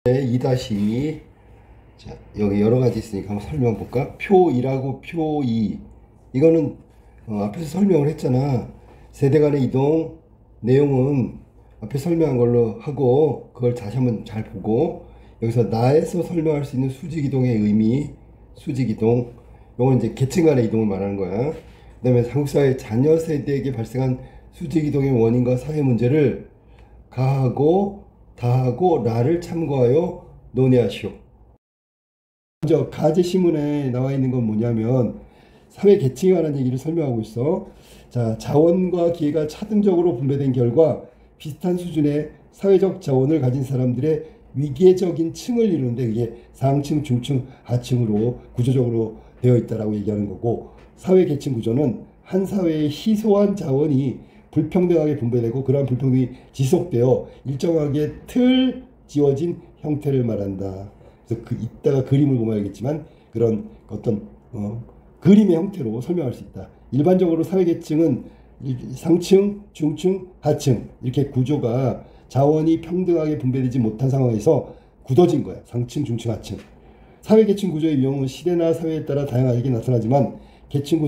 2-2. 자, 여기 여러 가지 있으니까 한번 설명 볼까? 표 1하고 표 2. 이거는 앞에서 설명을 했잖아. 세대 간의 이동 내용은 앞에 설명한 걸로 하고, 그걸 다시 한번 잘 보고, 여기서 나에서 설명할 수 있는 수직 이동의 의미, 수직 이동. 요건 이제 계층 간의 이동을 말하는 거야. 그다음에 한국 사회 자녀 세대에게 발생한 수직 이동의 원인과 사회 문제를 가하고 다하고 라를 참고하여 논의하시오. 먼저 가제 신문에 나와 있는 건 뭐냐면 사회 계층에 관한 얘기를 설명하고 있어. 자, 자원과 기회가 차등적으로 분배된 결과 비슷한 수준의 사회적 자원을 가진 사람들의 위계적인 층을 이루는데, 이게 상층, 중층, 하층으로 구조적으로 되어 있다라고 얘기하는 거고, 사회 계층 구조는 한 사회의 희소한 자원이 불평등하게 분배되고 그러한 불평등이 지속되어 일정하게 틀 지어진 형태를 말한다. 그래서 이따가 그림을 보면 알겠지만 그런 어떤 그림의 형태로 설명할 수 있다. 일반적으로 사회계층은 상층, 중층, 하층 이렇게 구조가 자원이 평등하게 분배되지 못한 상황에서 굳어진 거야. 상층, 중층, 하층. 사회계층 구조의 유형은 시대나 사회에 따라 다양하게 나타나지만 계층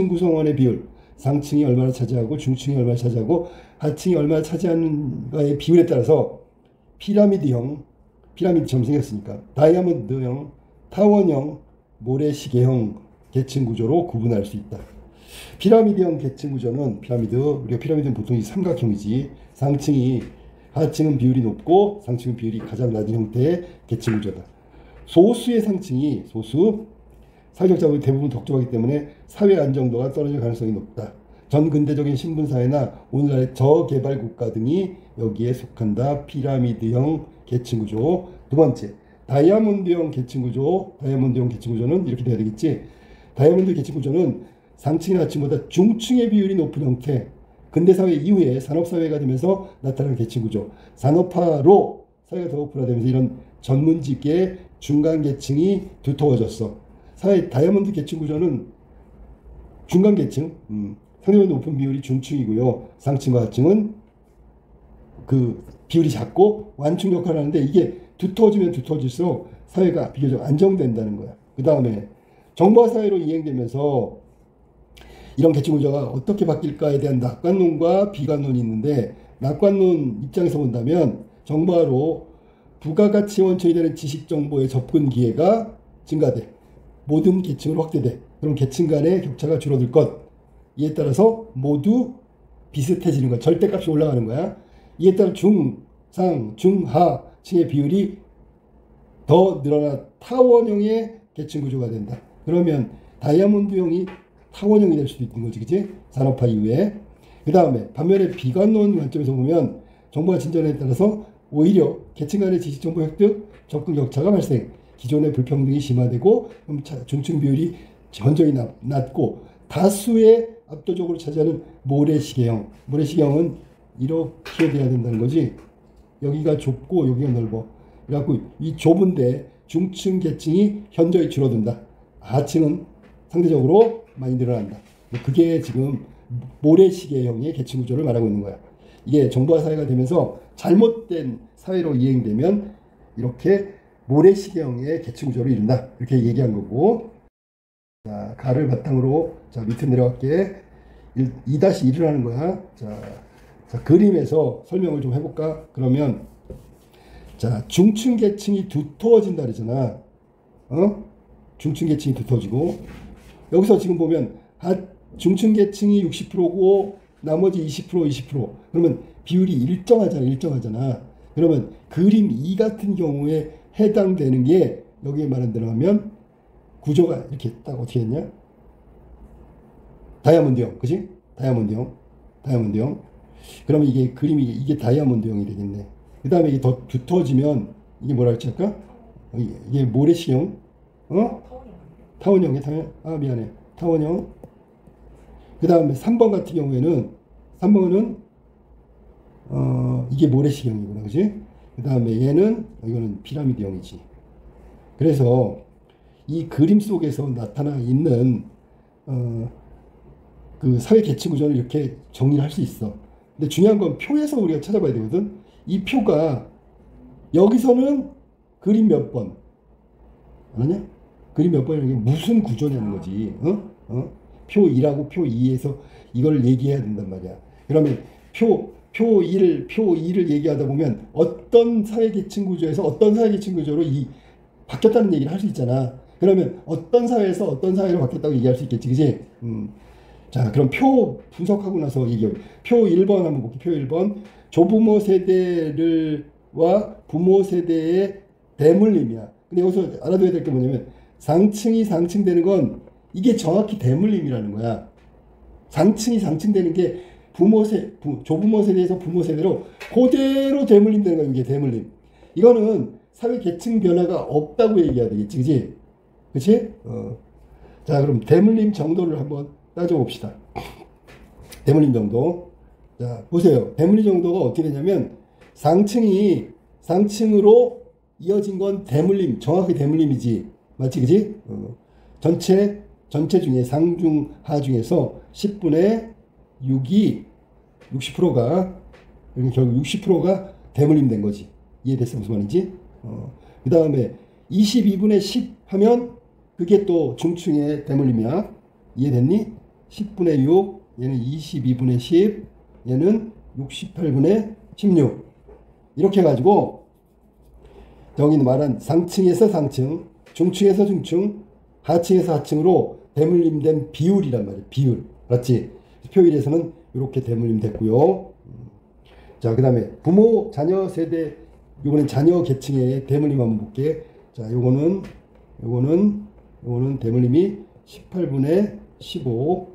구성원의 비율, 상층이 얼마나 차지하고 중층이 얼마나 차지하고 하층이 얼마나 차지하는가의 비율에 따라서 피라미드처럼 생겼으니까 다이아몬드형, 타원형, 모래시계형 계층 구조로 구분할 수 있다. 피라미드형 계층 구조는 우리가 피라미드는 보통 삼각형이지, 하층은 비율이 높고 상층은 비율이 가장 낮은 형태의 계층 구조다. 소수의 상층이 사회적 자본이 대부분 독점하기 때문에 사회 안정도가 떨어질 가능성이 높다. 전근대적인 신분사회나 오늘날의 저개발 국가 등이 여기에 속한다. 피라미드형 계층구조. 두 번째, 다이아몬드형 계층구조는 이렇게 돼야 되겠지. 다이아몬드 계층구조는 상층이나 하층보다 중층의 비율이 높은 형태, 근대사회 이후에 산업사회가 되면서 나타나는 계층구조. 산업화로 사회가 더 오픈화되면서 이런 전문직의 중간계층이 두터워졌어. 다이아몬드 계층 구조는 중간계층, 상대적으로 높은 비율이 중층이고요. 상층과 하층은 그 비율이 작고 완충 역할을 하는데, 이게 두터워지면 두터워질수록 사회가 비교적 안정된다는 거야. 그 다음에 정보화 사회로 이행되면서 이런 계층 구조가 어떻게 바뀔까에 대한 낙관론과 비관론이 있는데, 낙관론 입장에서 본다면 정보화로 부가가치 원천이 되는 지식 정보의 접근 기회가 증가돼. 모든 계층으로 확대돼. 그럼 계층 간의 격차가 줄어들 것. 이에 따라서 모두 비슷해지는 거야. 절대값이 올라가는 거야. 이에 따라 상, 중하 층의 비율이 더 늘어나 타원형의 계층 구조가 된다. 그러면 다이아몬드형이 타원형이 될 수도 있는 거지, 그치? 산업화 이후에. 그 다음에 반면에 비관론 관점에서 보면 정보화 진전에 따라서 오히려 계층 간의 지식 정보 획득, 접근 격차가 발생. 기존의 불평등이 심화되고 중층 비율이 현저히 낮고 다수의 압도적으로 차지하는 모래시계형은 이렇게 돼야 된다는 거지. 여기가 좁고 여기가 넓어. 그래갖고 이 좁은데 중층 계층이 현저히 줄어든다. 하층은 상대적으로 많이 늘어난다. 그게 지금 모래시계형의 계층 구조를 말하고 있는 거야. 이게 정보화 사회가 되면서 잘못된 사회로 이행되면 이렇게 모래시계형의 계층 구조를 이룬다. 이렇게 얘기한 거고. 자, 가를 바탕으로 밑으로 내려갈게. 2-1을 하는 거야. 자, 그림에서 설명을 좀 해볼까? 그러면 자, 중층 계층이 두터워진다 그러잖아. 중층 계층이 두터워지고, 여기서 지금 보면 중층 계층이 60%고 나머지 20%. 그러면 비율이 일정하잖아. 그러면 그림 2 같은 경우에 해당되는 게 여기에 말한 대로 하면 구조가 이렇게 딱 어떻게 했냐? 다이아몬드형, 그지? 다이아몬드형. 그러면 이게 그림이 이게 다이아몬드형이 되겠네. 그 다음에 이게 더 두터워지면 이게 뭐라 했지 아까? 이게 모래시형, 타원형. 미안해. 타원형. 그 다음에 3번 같은 경우에는 3번은 이게 모래시형이구나, 그지? 그 다음에 이거는 피라미드형이지. 그래서 이 그림 속에서 나타나 있는 그 사회 계층 구조를 이렇게 정리를 할 수 있어. 근데 중요한 건 표에서 우리가 찾아봐야 되거든. 이 표가 여기서는 그림 몇 번? 아냐? 그림 몇 번이라는 게 무슨 구조냐는 거지. 표 1하고 표 2에서 이걸 얘기해야 된단 말이야. 그러면 표 2를 얘기하다 보면 어떤 사회계층 구조에서 어떤 사회계층 구조로 바뀌었다는 얘기를 할 수 있잖아. 그러면 어떤 사회에서 어떤 사회로 바뀌었다고 얘기할 수 있겠지, 그지? 자, 그럼 표 분석하고 나서 얘기해. 표 1번 한번 볼게요. 표 1번. 조부모 세대와 부모 세대의 대물림이야. 근데 여기서 알아둬야 될 게 뭐냐면 상층이 상층되는 건 이게 정확히 대물림이라는 거야. 상층이 상층되는 게 조부모 세대에서 부모 세대로 그대로 대물림 되는 거야. 이게 대물림. 이거는 사회 계층 변화가 없다고 얘기해야 되겠지, 그지? 그치? 자, 그럼 대물림 정도를 한번 따져봅시다. 대물림 정도. 자, 보세요. 대물림 정도가 어떻게 되냐면 상층이 상층으로 이어진 건 대물림, 정확히 대물림이지. 맞지, 그지? 전체 중에 상중하 중에서 10분의 6이 60%가 결국 60%가 대물림 된 거지. 이해됐어? 무슨 말인지? 그 다음에 22분의 10 하면 그게 또 중층의 대물림이야. 이해됐니? 10분의 6, 얘는 22분의 10, 얘는 68분의 16. 이렇게 해가지고 여기는 말한 상층에서 상층, 중층에서 중층, 하층에서 하층으로 대물림된 비율이란 말이에요. 비율. 맞지? 표 1에서는 이렇게 대물림 됐고요. 자, 그 다음에 부모, 자녀 세대, 요거는 자녀 계층의 대물림 한번 볼게. 자, 요거는 대물림이 18분의 15,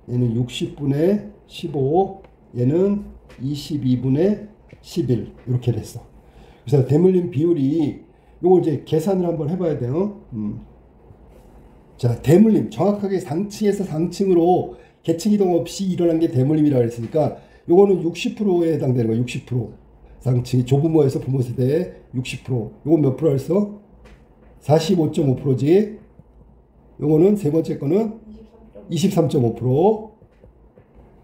얘는 60분의 15, 얘는 22분의 11 이렇게 됐어. 그래서 대물림 비율이 요거 이제 계산을 한번 해봐야 돼요. 자, 대물림 정확하게 상층에서 상층으로 계층 이동 없이 일어난 게 대물림이라고 했으니까 요거는 60%에 해당되는 거야. 60%. 상층이 조부모에서 부모 세대의 60%. 요건 몇 프로 했어? 45.5%지. 요거는 세 번째 거는 23.5%.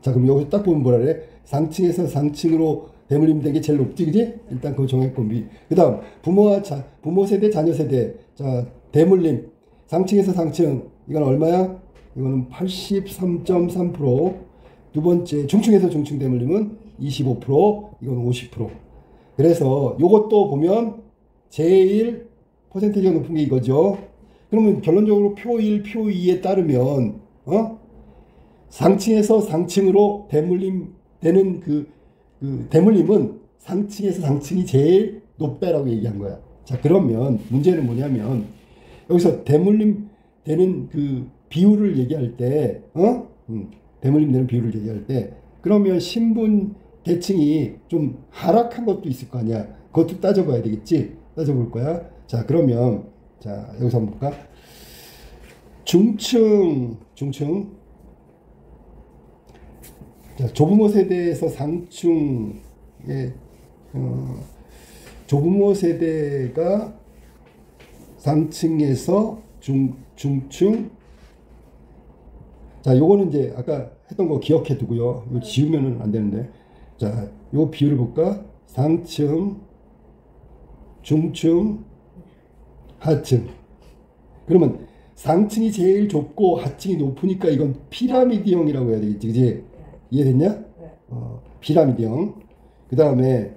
자, 그럼 여기서 딱 보면 뭐라 그래? 상층에서 상층으로 대물림된 게 제일 높지, 그지? 일단 그거 정했고, 그 다음, 부모 세대, 자녀 세대. 자, 대물림. 상층에서 상층. 이건 얼마야? 이거는 83.3%. 두 번째, 중층에서 중층 대물림은 25%. 이건 50%. 그래서 요것도 보면 제일 퍼센테이지가 높은 게 이거죠. 그러면 결론적으로 표 1, 표 2에 따르면, 상층에서 상층으로 대물림 되는 그 대물림은 상층에서 상층이 제일 높다라고 얘기한 거야. 자, 그러면 문제는 뭐냐면 여기서 대물림 되는 그 비율을 얘기할 때, 대물림 되는 비율을 얘기할 때, 그러면 신분 계층이 좀 하락한 것도 있을 거 아니야. 그것도 따져봐야 되겠지. 따져볼 거야. 자, 그러면 자, 여기서 한번 볼까? 중층. 자, 조부모 세대에서 상층의 조부모 세대가 상층에서 중층. 자, 요거는 이제 아까 했던 거 기억해 두고요. 이거 지우면은 안 되는데. 자, 요 비율을 볼까? 상층, 중층, 하층. 그러면 상층이 제일 좁고 하층이 높으니까 이건 피라미드형이라고 해야 되겠지, 그지? 이해됐냐? 피라미드형. 그 다음에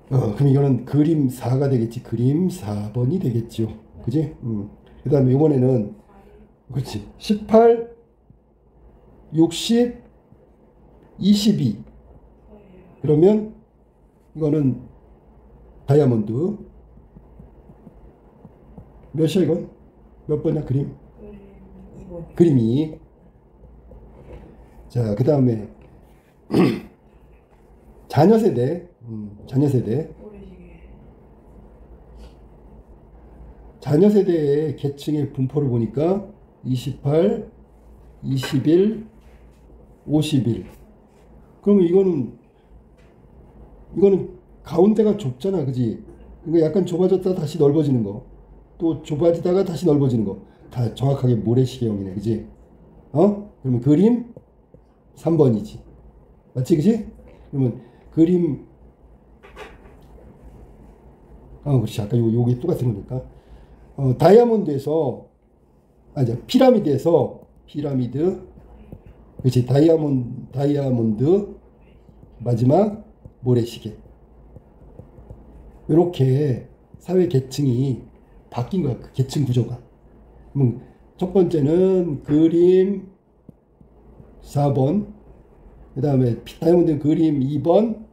그럼 이거는 그림 4가 되겠지. 그림 4번이 되겠죠. 그지? 그 다음에 이번에는 그렇지. 18, 60, 22. 그러면 이거는 다이아몬드. 몇이야 이건? 몇 번이야 그림? 그림이. 자, 그 다음에 자녀 세대. 자녀 세대의 계층의 분포를 보니까 28, 21, 51. 그러면 이거는 가운데가 좁잖아, 그지? 그러니까 약간 좁아졌다 다시 넓어지는 거, 또 좁아지다가 다시 넓어지는 거, 다 정확하게 모래시계형이네, 그지? 그러면 그림 3번이지, 맞지, 그지? 그러면 그림 그렇지. 아까 요게 똑같은 거니까. 다이아몬드에서, 피라미드에서, 그렇지. 다이아몬드, 마지막 모래시계. 이렇게 사회 계층이 바뀐 거야. 그 계층 구조가. 첫 번째는 그림 4번, 그 다음에 다이아몬드는 그림 2번,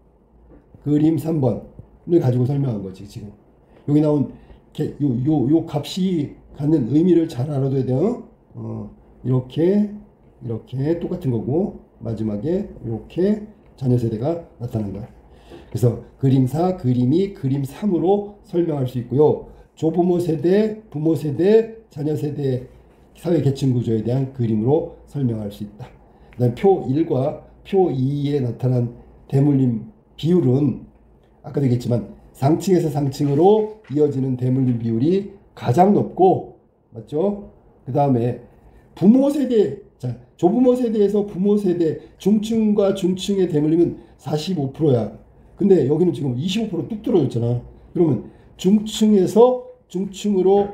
그림 3번을 가지고 설명한 거지, 지금. 여기 나온 요 값이 갖는 의미를 잘 알아둬야 돼요. 이렇게 똑같은 거고, 마지막에 이렇게 자녀 세대가 나타난 거야. 그래서 그림 4, 그림 2, 그림 3으로 설명할 수 있고요. 조부모 세대, 부모 세대, 자녀 세대 사회 계층 구조에 대한 그림으로 설명할 수 있다. 그다음 표 1과 표 2에 나타난 대물림 비율은 아까도 얘기했지만 상층에서 상층으로 이어지는 대물림 비율이 가장 높고, 맞죠? 그 다음에 부모 세대, 조부모 세대에서 부모 세대, 중층과 중층의 대물림은 45%야. 근데 여기는 지금 25%뚝 떨어졌잖아. 그러면 중층에서 중층으로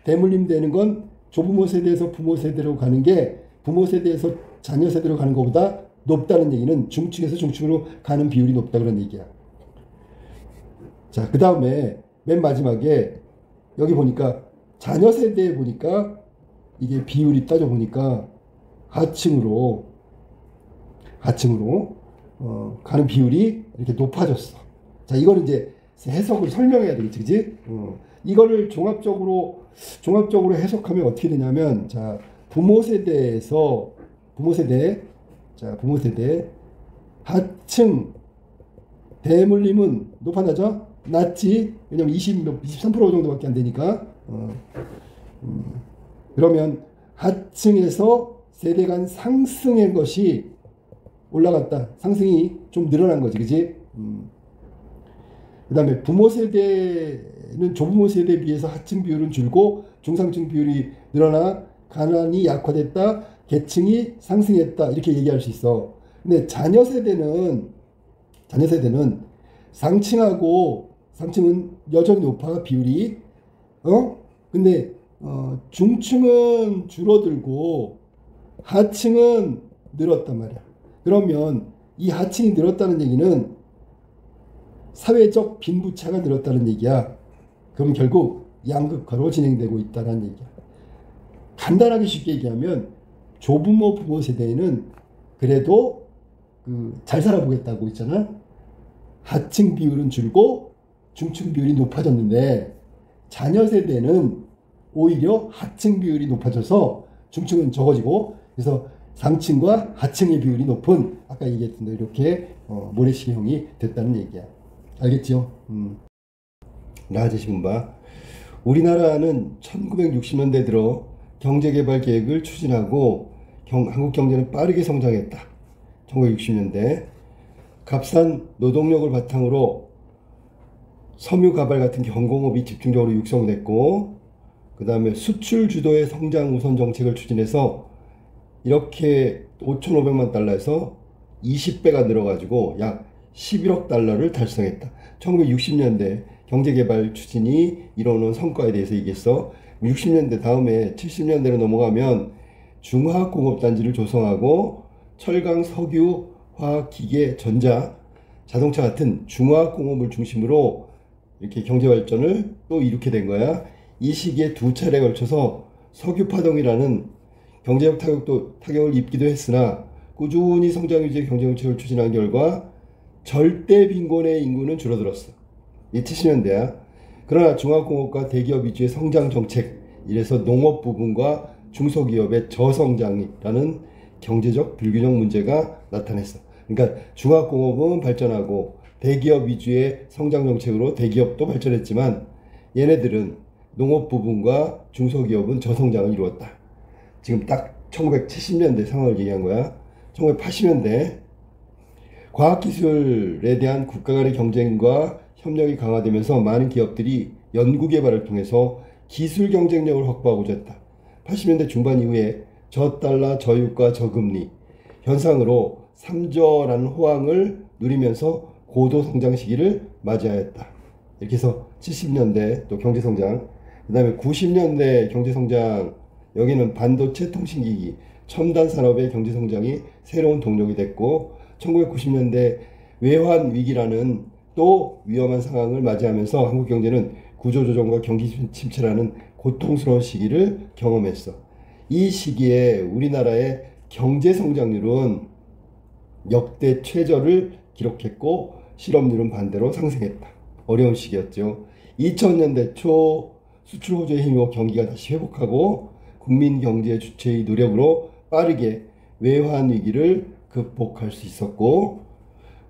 대물림 되는 건 조부모 세대에서 부모 세대로 가는 게 부모 세대에서 자녀 세대로 가는 것보다 높다는 얘기는 중층에서 중층으로 가는 비율이 높다 그런 얘기야. 자, 그 다음에 맨 마지막에 여기 보니까 자녀 세대에 보니까 이게 비율이 따져보니까 하층으로 가는 비율이 이렇게 높아졌어. 자, 이거는 이제 해석을 설명해야 되겠지, 그지? 이거를 종합적으로 해석하면 어떻게 되냐면, 자, 부모 세대 하층 대물림은 높아나죠? 낮지? 왜냐면 23% 정도밖에 안 되니까. 그러면 하층에서 세대 간 상승의 것이 올라갔다. 상승이 좀 늘어난 거지, 그지? 그 다음에 부모 세대는 조부모 세대에 비해서 하층 비율은 줄고 중상층 비율이 늘어나 가난이 약화됐다. 계층이 상승했다. 이렇게 얘기할 수 있어. 근데 자녀 세대는 상층은 여전히 높아, 비율이. 근데 중층은 줄어들고 하층은 늘었단 말이야. 그러면 이 하층이 늘었다는 얘기는 사회적 빈부차가 늘었다는 얘기야. 그럼 결국 양극화로 진행되고 있다는 얘기야. 간단하게 쉽게 얘기하면 조부모 부모 세대에는 그래도 잘 살아보겠다고 있잖아. 하층 비율은 줄고 중층 비율이 높아졌는데 자녀 세대는 오히려 하층 비율이 높아져서 중층은 적어지고, 그래서 상층과 하층의 비율이 높은, 아까 얘기했던 대로 이렇게 모래시계형이 됐다는 얘기야. 알겠죠? 나아지시면 봐. 우리나라는 1960년대 들어 경제개발 계획을 추진하고 한국 경제는 빠르게 성장했다. 1960년대 값싼 노동력을 바탕으로 섬유가발 같은 경공업이 집중적으로 육성됐고, 그 다음에 수출 주도의 성장 우선 정책을 추진해서 이렇게 5,500만 달러에서 20배가 늘어가지고 약 11억 달러를 달성했다. 1960년대 경제개발 추진이 이뤄놓은 성과에 대해서 얘기했어. 60년대 다음에 70년대로 넘어가면 중화학공업단지를 조성하고 철강, 석유, 화학, 기계, 전자, 자동차 같은 중화학공업을 중심으로 이렇게 경제발전을 또 이렇게 된 거야. 이 시기에 두 차례에 걸쳐서 석유파동이라는 경제적 타격을 입기도 했으나 꾸준히 성장 유지의 경제정책을 추진한 결과 절대 빈곤의 인구는 줄어들었어. 이 70년대야. 그러나 중화공업과 대기업 위주의 성장 정책, 이래서 농업 부분과 중소기업의 저성장이라는 경제적 불균형 문제가 나타났어. 그러니까 중화공업은 발전하고 대기업 위주의 성장 정책으로 대기업도 발전했지만 얘네들은 농업 부분과 중소기업은 저성장을 이루었다. 지금 딱 1970년대 상황을 얘기한 거야. 1980년대 과학기술에 대한 국가 간의 경쟁과 협력이 강화되면서 많은 기업들이 연구개발을 통해서 기술 경쟁력을 확보하고자 했다. 80년대 중반 이후에 저달러, 저유가, 저금리 현상으로 3저라는 호황을 누리면서 고도 성장 시기를 맞이하였다. 이렇게 해서 70년대 또 경제성장, 그 다음에 90년대 경제성장, 여기는 반도체 통신기기, 첨단 산업의 경제성장이 새로운 동력이 됐고, 1990년대 외환위기라는 또 위험한 상황을 맞이하면서 한국 경제는 구조조정과 경기 침체라는 고통스러운 시기를 경험했어. 이 시기에 우리나라의 경제성장률은 역대 최저를 기록했고 실업률은 반대로 상승했다. 어려운 시기였죠. 2000년대 초 수출 호조에 힘입어 경기가 다시 회복하고 국민 경제 주체의 노력으로 빠르게 외환 위기를 극복할 수 있었고,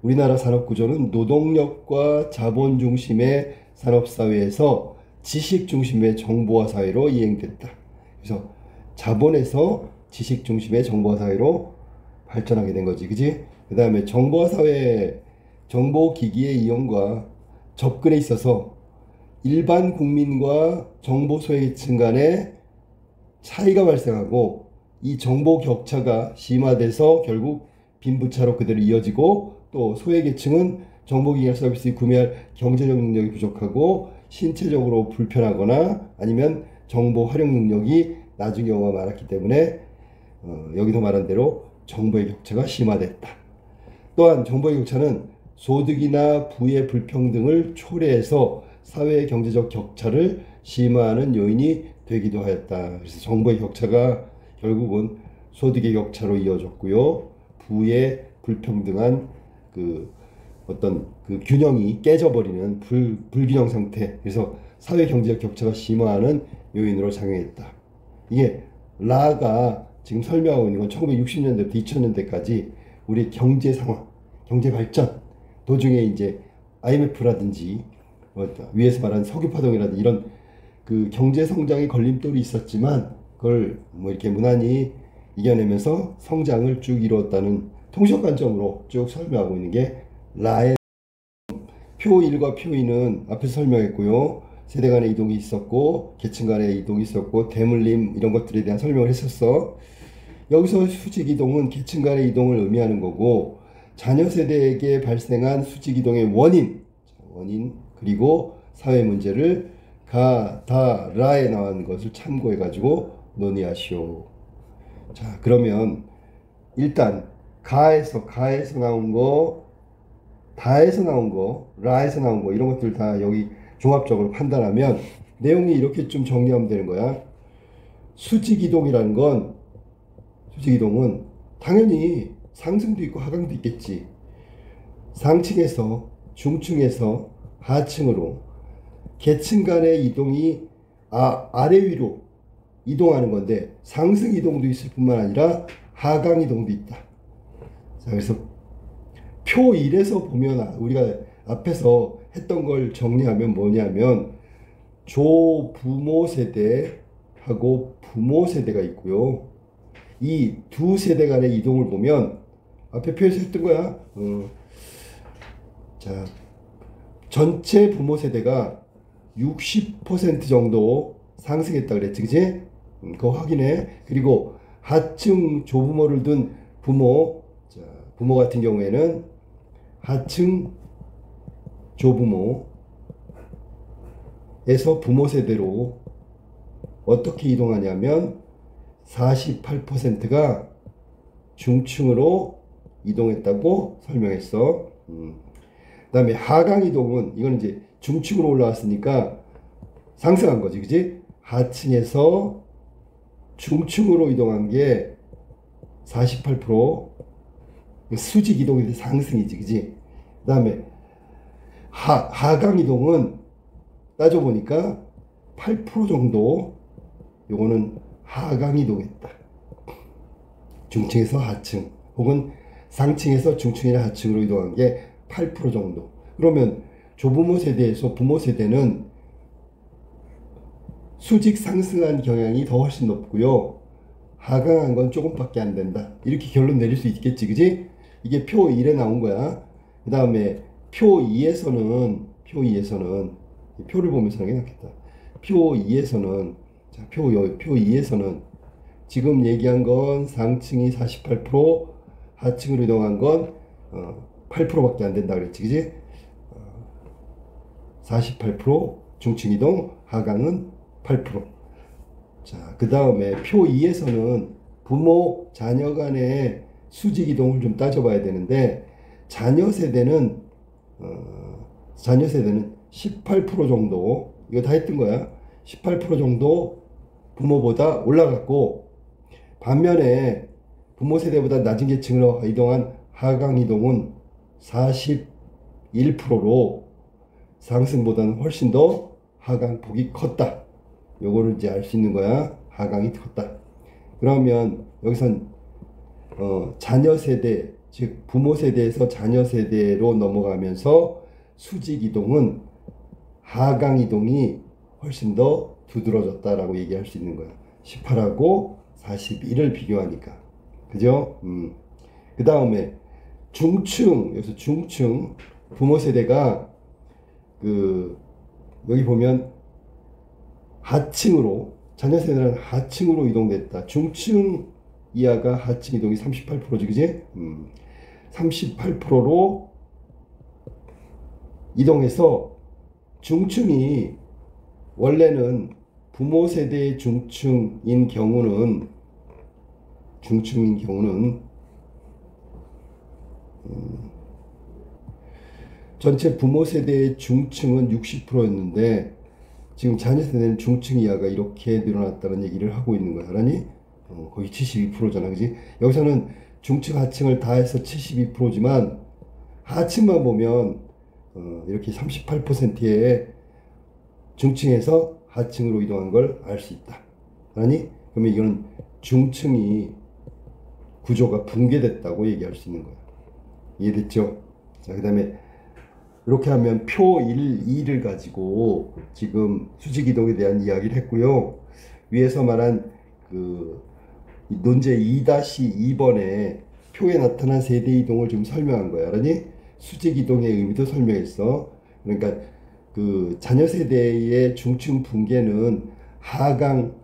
우리나라 산업 구조는 노동력과 자본 중심의 산업 사회에서 지식 중심의 정보화 사회로 이행됐다. 그래서 자본에서 지식 중심의 정보화 사회로 발전하게 된 거지, 그지? 그 다음에 정보화 사회, 정보기기의 이용과 접근에 있어서 일반 국민과 정보 소외계층 간의 차이가 발생하고, 이 정보 격차가 심화돼서 결국 빈부차로 그대로 이어지고, 또 소외계층은 정보기기나 서비스 구매할 경제적 능력이 부족하고 신체적으로 불편하거나 아니면 정보 활용 능력이 낮은 경우가 많았기 때문에 여기서 말한 대로 정보의 격차가 심화됐다. 또한 정보의 격차는 소득이나 부의 불평등을 초래해서 사회의 경제적 격차를 심화하는 요인이 되기도 하였다. 그래서 정보의 격차가 결국은 소득의 격차로 이어졌고요. 부의 불평등한 어떤 균형이 깨져버리는 불균형 상태. 그래서 사회 경제적 격차가 심화하는 요인으로 작용했다. 이게 라가 지금 설명하고 있는 건 1960년대부터 2000년대까지 우리 경제 상황, 경제 발전 도중에 이제 IMF라든지 위에서 말하는 석유 파동이라든지 이런 경제 성장의 걸림돌이 있었지만 그걸 이렇게 무난히 이겨내면서 성장을 쭉 이루었다는 통속 관점으로 쭉 설명하고 있는 게 라의 표 1과 표 2는 앞에서 설명했고요. 세대 간의 이동이 있었고 계층 간의 이동이 있었고 대물림 이런 것들에 대한 설명을 했었어. 여기서 수직 이동은 계층 간의 이동을 의미하는 거고, 자녀 세대에게 발생한 수직 이동의 원인 그리고 사회 문제를 가, 다, 라에 나온 것을 참고해 가지고 논의하시오. 자, 그러면 일단 가에서 나온 거, 다에서 나온 거, 라에서 나온 거 이런 것들 다 여기 종합적으로 판단하면 내용이 이렇게 좀 정리하면 되는 거야. 수직이동이라는 건, 수직이동은 당연히 상승도 있고 하강도 있겠지. 상층에서 중층에서 하층으로 계층 간의 이동이 아래 위로 이동하는 건데, 상승 이동도 있을 뿐만 아니라 하강 이동도 있다. 자, 그래서 표 1에서 보면 우리가 앞에서 했던 걸 정리하면 뭐냐면 조부모 세대하고 부모 세대가 있고요. 이 두 세대 간의 이동을 보면 앞에 표에서 했던 거야. 자, 전체 부모 세대가 60% 정도 상승했다 그랬지, 그지? 그거 확인해. 그리고 하층 조부모를 둔 부모, 자, 부모 같은 경우에는 하층 조부모에서 부모 세대로 어떻게 이동하냐면 48%가 중층으로 이동했다고 설명했어. 그 다음에 하강 이동은, 이건 이제 중층으로 올라왔으니까 상승한 거지, 그지? 하층에서 중층으로 이동한 게 48%, 수직 이동이 상승이지, 그지? 그 다음에 하강 이동은 따져보니까 8% 정도, 요거는 하강 이동했다. 중층에서 하층 혹은 상층에서 중층이나 하층으로 이동한 게 8% 정도. 그러면 조부모 세대에서 부모 세대는 수직 상승한 경향이 더 훨씬 높고요. 하강한 건 조금밖에 안 된다. 이렇게 결론 내릴 수 있겠지, 그지? 이게 표 1에 나온 거야. 그 다음에 표 2에서는 표를 보면서 하는 게 낫겠다. 표 2에서는, 자, 표 2에서는 지금 얘기한 건 상층이 48%, 하층으로 이동한 건 8%밖에 안 된다 그랬지, 그지? 48%, 중층 이동, 하강은 8%. 자, 그 다음에 표 2에서는 부모, 자녀 간의 수직 이동을 좀 따져봐야 되는데, 자녀 세대는 18% 정도, 이거 다 했던 거야. 18% 정도 부모보다 올라갔고, 반면에 부모 세대보다 낮은 계층으로 이동한 하강 이동은 41%로 상승보다는 훨씬 더 하강폭이 컸다. 요거를 이제 알 수 있는 거야. 하강이 컸다. 그러면 여기선 자녀 세대, 즉 부모 세대에서 자녀 세대로 넘어가면서 수직 이동은 하강 이동이 훨씬 더 두드러졌다라고 얘기할 수 있는 거야. 18하고 41을 비교하니까. 그죠? 그 다음에 중층, 여기서 중층 부모 세대가 여기 보면 하층으로, 자녀 세대는 하층으로 이동됐다. 중층 이하가 하층 이동이 38%지, 그지? 38%로 이동해서 중층이 원래는 부모 세대의 중층인 경우는 전체 부모 세대의 중층은 60%였는데 지금 자녀 세대는 중층 이하가 이렇게 늘어났다는 얘기를 하고 있는 거야. 알았니? 거의 72%잖아. 그지? 여기서는 중층 하층을 다 해서 72%지만 하층만 보면 이렇게 38%의 중층에서 하층으로 이동한 걸 알 수 있다. 알았니? 그러면 이거는 중층이 구조가 붕괴됐다고 얘기할 수 있는 거야. 이해됐죠? 자, 그 다음에 이렇게 하면 표 1, 2를 가지고 지금 수직 이동에 대한 이야기를 했고요. 위에서 말한 논제 2-2번에 표에 나타난 세대 이동을 좀 설명한 거야. 알았니? 수직 이동의 의미도 설명했어. 그러니까 자녀 세대의 중층 붕괴는 하강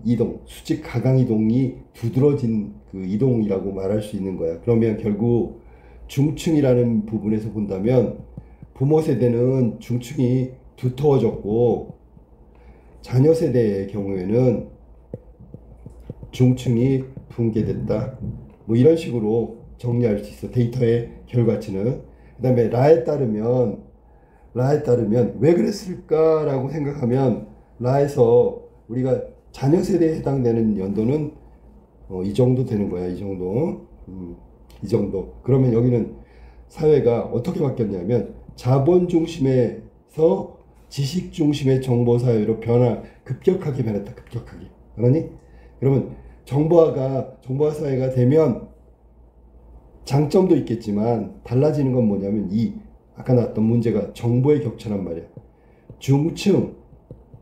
이동, 수직 하강 이동이 두드러진 이동이라고 말할 수 있는 거야. 그러면 결국 중층이라는 부분에서 본다면 부모 세대는 중층이 두터워졌고 자녀 세대의 경우에는 중층이 붕괴됐다. 뭐 이런 식으로 정리할 수 있어. 데이터의 결과치는. 그 다음에 라에 따르면 왜 그랬을까라고 생각하면 라에서 우리가 자녀 세대에 해당되는 연도는 이 정도 되는 거야. 이 정도. 이 정도. 그러면 여기는 사회가 어떻게 바뀌었냐면 자본 중심에서 지식 중심의 정보 사회로 급격하게 변했다. 급격하게. 알았니? 그러면 정보화 사회가 되면 장점도 있겠지만 달라지는 건 뭐냐면 아까 나왔던 문제가 정보의 격차란 말이야.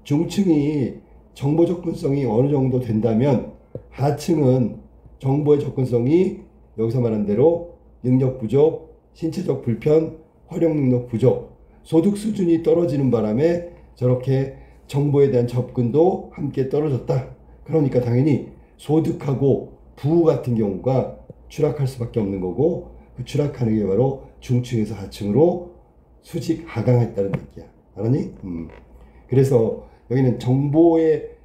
중층이 정보 접근성이 어느 정도 된다면 하층은 정보의 접근성이 여기서 말한 대로 능력 부족, 신체적 불편, 활용 능력 부족, 소득 수준이 떨어지는 바람에 저렇게 정보에 대한 접근도 함께 떨어졌다. 그러니까 당연히 소득하고 부우 같은 경우가 추락할 수밖에 없는 거고 그 추락하는 게 바로 중층에서 하층으로 수직 하강했다는 얘기야. 알았니? 그래서 여기는 정보에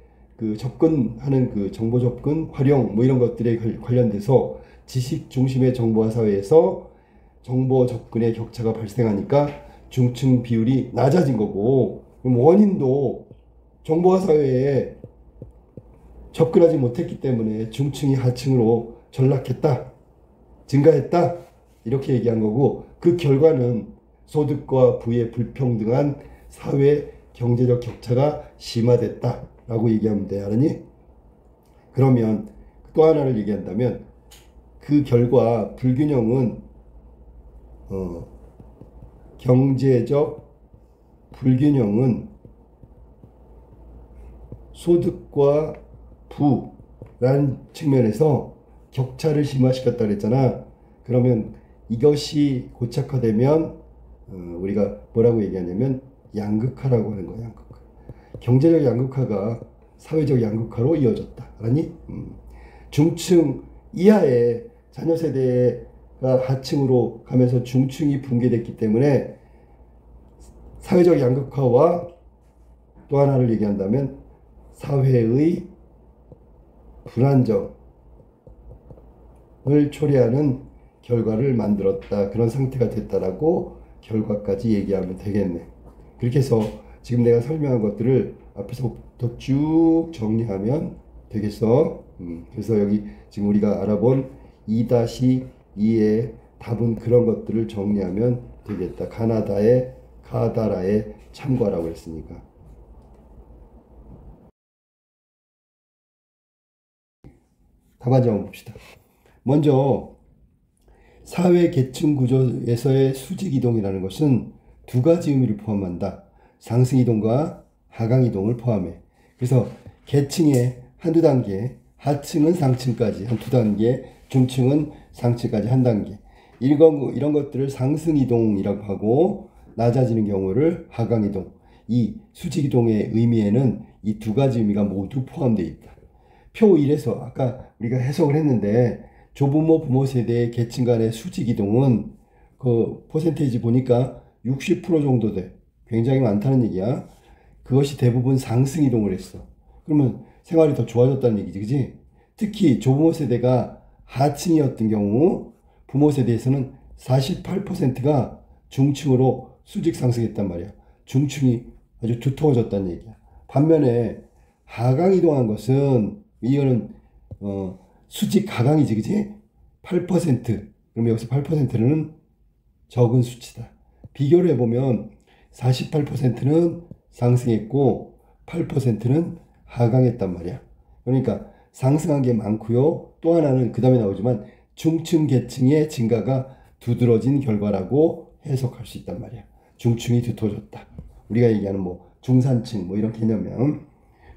접근하는 정보 접근, 활용 뭐 이런 것들에 관련돼서 지식 중심의 정보화 사회에서 정보 접근의 격차가 발생하니까 중층 비율이 낮아진 거고, 그럼 원인도 정보화 사회에 접근하지 못했기 때문에 중층이 하층으로 전락했다, 증가했다 이렇게 얘기한 거고, 그 결과는 소득과 부의 불평등한 사회 경제적 격차가 심화됐다 라고 얘기하면 돼. 알았니? 그러면 또 하나를 얘기한다면 그 결과 불균형은 경제적 불균형은 소득과 부라는 측면에서 격차를 심화시켰다 그랬잖아. 그러면 이것이 고착화되면 우리가 뭐라고 얘기하냐면 양극화라고 하는 거야. 양극화. 경제적 양극화가 사회적 양극화로 이어졌다. 알았니? 중층 이하의 자녀 세대가 하층으로 가면서 중층이 붕괴됐기 때문에 사회적 양극화와 또 하나를 얘기한다면 사회의 불안정을 초래하는 결과를 만들었다. 그런 상태가 됐다라고 결과까지 얘기하면 되겠네. 그렇게 해서 지금 내가 설명한 것들을 앞에서부터 쭉 정리하면 되겠어. 그래서 여기 지금 우리가 알아본 2-2의 답은 그런 것들을 정리하면 되겠다. 가다라의 참과라고 했으니까. 답안지 한번 봅시다. 먼저 사회 계층 구조에서의 수직 이동이라는 것은 두 가지 의미를 포함한다. 상승 이동과 하강 이동을 포함해. 그래서 계층의 한두 단계, 하층은 상층까지 한 두 단계, 중층은 상층까지 한 단계. 이런 것들을 상승 이동이라고 하고 낮아지는 경우를 하강 이동. 이 수직 이동의 의미에는 이 두 가지 의미가 모두 포함되어 있다. 표 1에서 아까 우리가 해석을 했는데 조부모 부모 세대의 계층 간의 수직 이동은 그 퍼센테이지 보니까 60% 정도 돼. 굉장히 많다는 얘기야. 그것이 대부분 상승 이동을 했어. 그러면 생활이 더 좋아졌다는 얘기지, 그지? 특히 조부모 세대가 하층이었던 경우 부모 세대에서는 48%가 중층으로 수직 상승했단 말이야. 중층이 아주 두터워졌다는 얘기야. 반면에 하강 이동한 것은 이거는 수직 하강이지, 그지? 8%. 그럼 여기서 8%는 적은 수치다. 비교를 해보면 48%는 상승했고 8%는 하강했단 말이야. 그러니까 상승한 게 많고요. 또 하나는 그 다음에 나오지만 중층 계층의 증가가 두드러진 결과라고 해석할 수 있단 말이야. 중층이 두터워졌다. 우리가 얘기하는 뭐 중산층 뭐 이런 개념이야.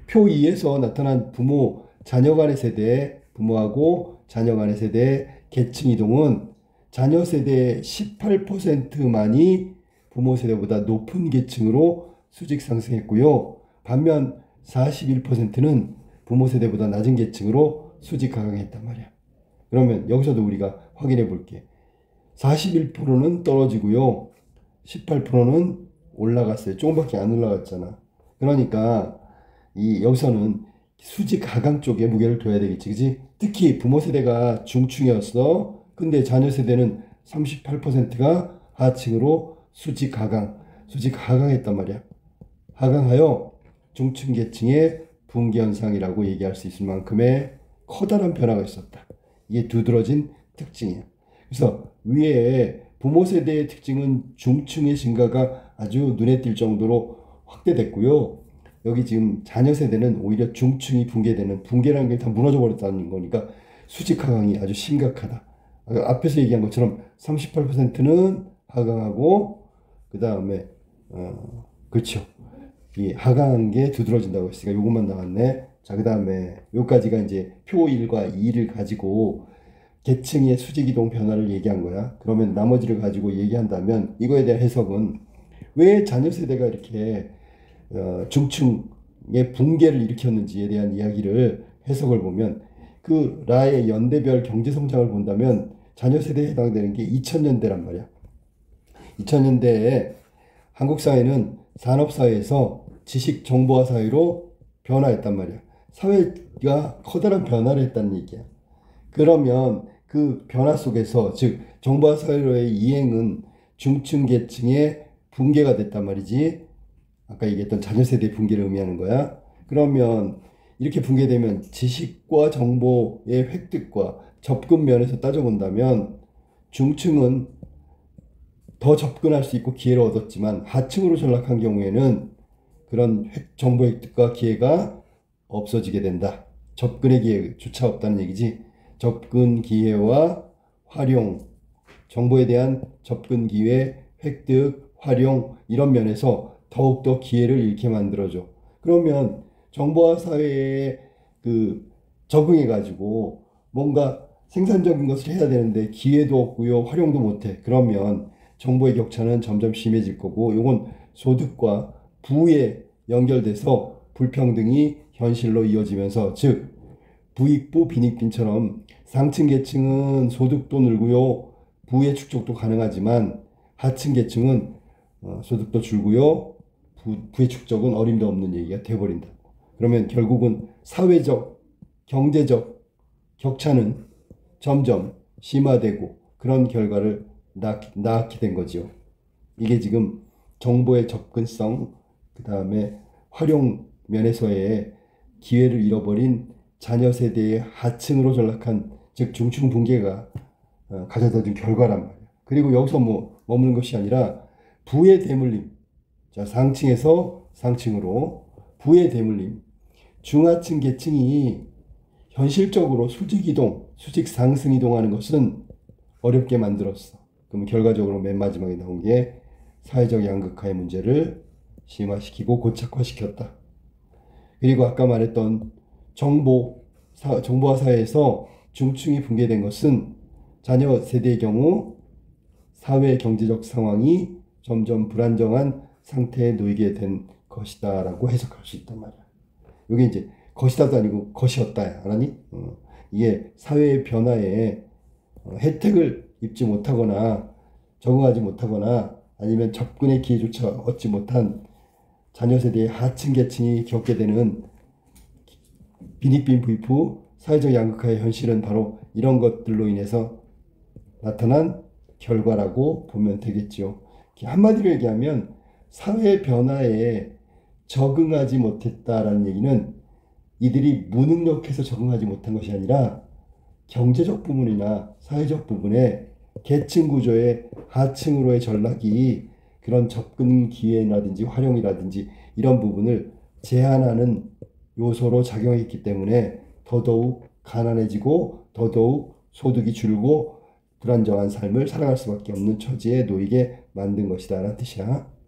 표 2에서 나타난 부모 자녀 간의 세대, 부모하고 자녀 간의 세대 계층 이동은 자녀 세대의 18%만이 부모 세대보다 높은 계층으로 수직 상승했고요. 반면 41%는 부모 세대보다 낮은 계층으로 수직 하강했단 말이야. 그러면 여기서도 우리가 확인해 볼게. 41%는 떨어지고요. 18%는 올라갔어요. 조금밖에 안 올라갔잖아. 그러니까 여기서는 수직 하강 쪽에 무게를 둬야 되겠지, 그지? 특히 부모 세대가 중층이었어. 근데 자녀 세대는 38%가 하층으로 수직 하강했단 말이야. 하강하여 중층 계층의 붕괴 현상이라고 얘기할 수 있을 만큼의 커다란 변화가 있었다. 이게 두드러진 특징이야. 그래서 위에 부모 세대의 특징은 중층의 증가가 아주 눈에 띌 정도로 확대됐고요. 여기 지금 자녀 세대는 오히려 중층이 붕괴라는 게 다 무너져 버렸다는 거니까 수직 하강이 아주 심각하다. 앞에서 얘기한 것처럼 38%는 하강하고 그 다음에 그렇죠. 이 하강한 게 두드러진다고 했으니까 요것만 나왔네. 자, 그 다음에 요까지가 이제 표 1과 2를 가지고 계층의 수직 이동 변화를 얘기한 거야. 그러면 나머지를 가지고 얘기한다면 이거에 대한 해석은 왜 자녀 세대가 이렇게 중층의 붕괴를 일으켰는지에 대한 이야기를 해석을 보면 그 라의 연대별 경제 성장을 본다면 자녀 세대에 해당되는 게 2000년대란 말이야. 2000년대에 한국 사회는 산업 사회에서 지식 정보화 사회로 변화했단 말이야. 사회가 커다란 변화를 했다는 얘기야. 그러면 그 변화 속에서 즉 정보화 사회로의 이행은 중층 계층의 붕괴가 됐단 말이지. 아까 얘기했던 자녀 세대 붕괴를 의미하는 거야. 그러면 이렇게 붕괴되면 지식과 정보의 획득과 접근 면에서 따져본다면 중층은 더 접근할 수 있고 기회를 얻었지만 하층으로 전락한 경우에는 그런 정보 획득과 기회가 없어지게 된다. 접근의 기회조차 없다는 얘기지. 접근 기회와 활용, 정보에 대한 접근 기회, 획득, 활용 이런 면에서 더욱더 기회를 잃게 만들어줘. 그러면 정보화 사회에 적응해가지고 뭔가 생산적인 것을 해야 되는데 기회도 없고요, 활용도 못해. 그러면 정보의 격차는 점점 심해질 거고, 이건 소득과 부에 연결돼서 불평등이 현실로 이어지면서, 즉 부익부 빈익빈처럼 상층 계층은 소득도 늘고요, 부의 축적도 가능하지만 하층 계층은 소득도 줄고요. 부의 축적은 어림도 없는 얘기가 돼버린다. 그러면 결국은 사회적, 경제적 격차는 점점 심화되고 그런 결과를 낳게 된 거죠. 이게 지금 정보의 접근성, 그 다음에 활용 면에서의 기회를 잃어버린 자녀 세대의 하층으로 전락한, 즉 중층 붕괴가 가져다 준 결과란 말이에요. 그리고 여기서 뭐 머무는 것이 아니라 부의 대물림. 자, 상층에서 상층으로 부의 대물림. 중하층 계층이 현실적으로 수직 이동, 수직 상승 이동하는 것은 어렵게 만들었어. 그럼 결과적으로 맨 마지막에 나온 게 사회적 양극화의 문제를 심화시키고 고착화시켰다. 그리고 아까 말했던 정보화 사회에서 중층이 붕괴된 것은 자녀 세대의 경우 사회 경제적 상황이 점점 불안정한 상태에 놓이게 된 것이다라고 해석할 수 있단 말이야. 이게 이제 것이다도 아니고 것이었다. 알았니? 이게 사회의 변화에 혜택을 입지 못하거나 적응하지 못하거나 아니면 접근의 기회조차 얻지 못한 자녀 세대의 하층 계층이 겪게 되는 빈익빈 부익부 사회적 양극화의 현실은 바로 이런 것들로 인해서 나타난 결과라고 보면 되겠죠. 한마디로 얘기하면 사회 변화에 적응하지 못했다라는 얘기는 이들이 무능력해서 적응하지 못한 것이 아니라 경제적 부분이나 사회적 부분에 계층 구조의 하층으로의 전락이 그런 접근 기회라든지 활용이라든지 이런 부분을 제한하는 요소로 작용했기 때문에 더더욱 가난해지고 더더욱 소득이 줄고 불안정한 삶을 살아갈 수밖에 없는 처지에 놓이게 만든 것이다 라는 뜻이야.